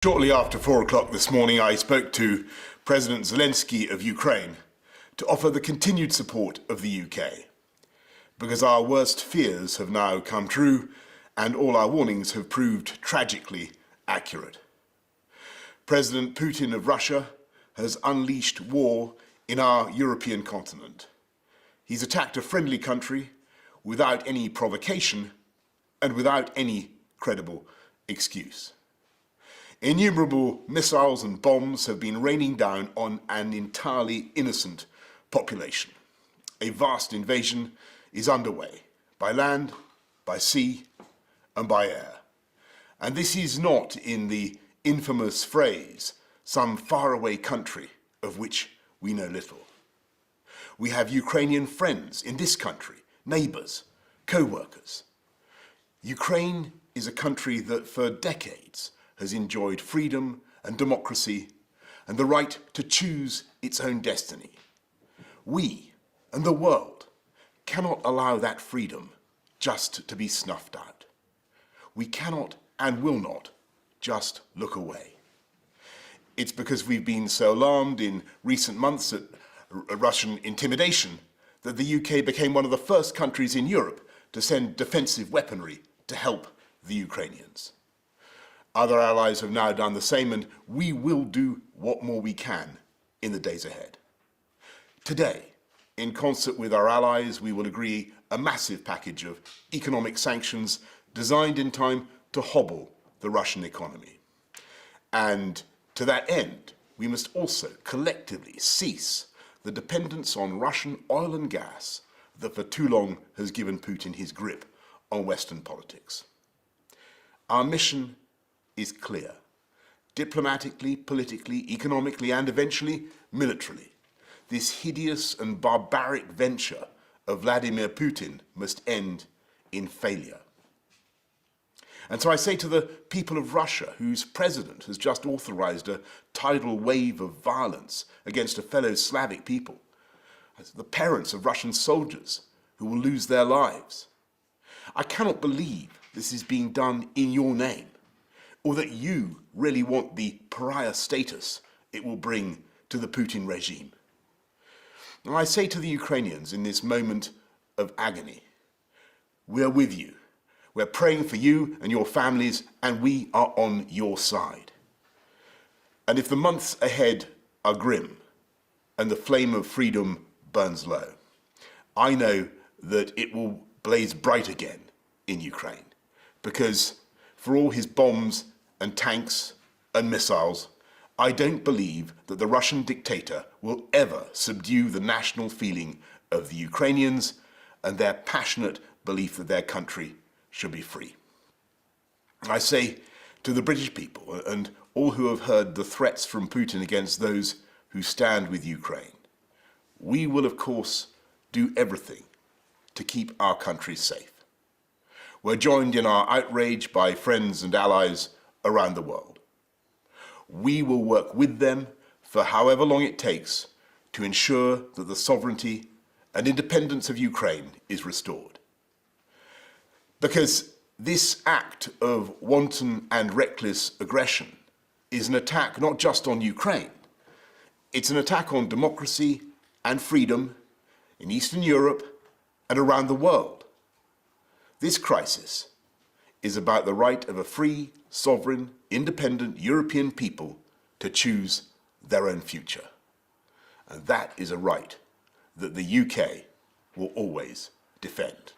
Shortly after 4 o'clock this morning, I spoke to President Zelensky of Ukraine to offer the continued support of the UK, because our worst fears have now come true and all our warnings have proved tragically accurate. President Putin of Russia has unleashed war in our European continent. He's attacked a friendly country without any provocation and without any credible excuse. Innumerable missiles and bombs have been raining down on an entirely innocent population. A vast invasion is underway, by land, by sea, and by air. And this is not in the infamous phrase, some faraway country of which we know little. We have Ukrainian friends in this country, neighbours, co-workers. Ukraine is a country that for decades has enjoyed freedom and democracy and the right to choose its own destiny. We and the world cannot allow that freedom just to be snuffed out. We cannot and will not just look away. It's because we've been so alarmed in recent months at Russian intimidation that the UK became one of the first countries in Europe to send defensive weaponry to help the Ukrainians. Other allies have now done the same, and we will do what more we can in the days ahead. Today, in concert with our allies, we will agree a massive package of economic sanctions designed in time to hobble the Russian economy. And to that end, we must also collectively cease the dependence on Russian oil and gas that for too long has given Putin his grip on Western politics. Our mission is clear. Diplomatically, politically, economically, and eventually militarily, this hideous and barbaric venture of Vladimir Putin must end in failure. And so I say to the people of Russia, whose president has just authorized a tidal wave of violence against a fellow Slavic people, the parents of Russian soldiers who will lose their lives, I cannot believe this is being done in your name, or that you really want the pariah status it will bring to the Putin regime. And I say to the Ukrainians in this moment of agony, we are with you. We're praying for you and your families, and we are on your side. And if the months ahead are grim and the flame of freedom burns low, I know that it will blaze bright again in Ukraine, because for all his bombs and tanks and missiles, I don't believe that the Russian dictator will ever subdue the national feeling of the Ukrainians and their passionate belief that their country should be free. I say to the British people and all who have heard the threats from Putin against those who stand with Ukraine, we will of course do everything to keep our country safe. We're joined in our outrage by friends and allies around the world. We will work with them for however long it takes to ensure that the sovereignty and independence of Ukraine is restored. Because this act of wanton and reckless aggression is an attack not just on Ukraine, it's an attack on democracy and freedom in Eastern Europe and around the world. This crisis is about the right of a free, sovereign, independent European people to choose their own future. And that is a right that the UK will always defend.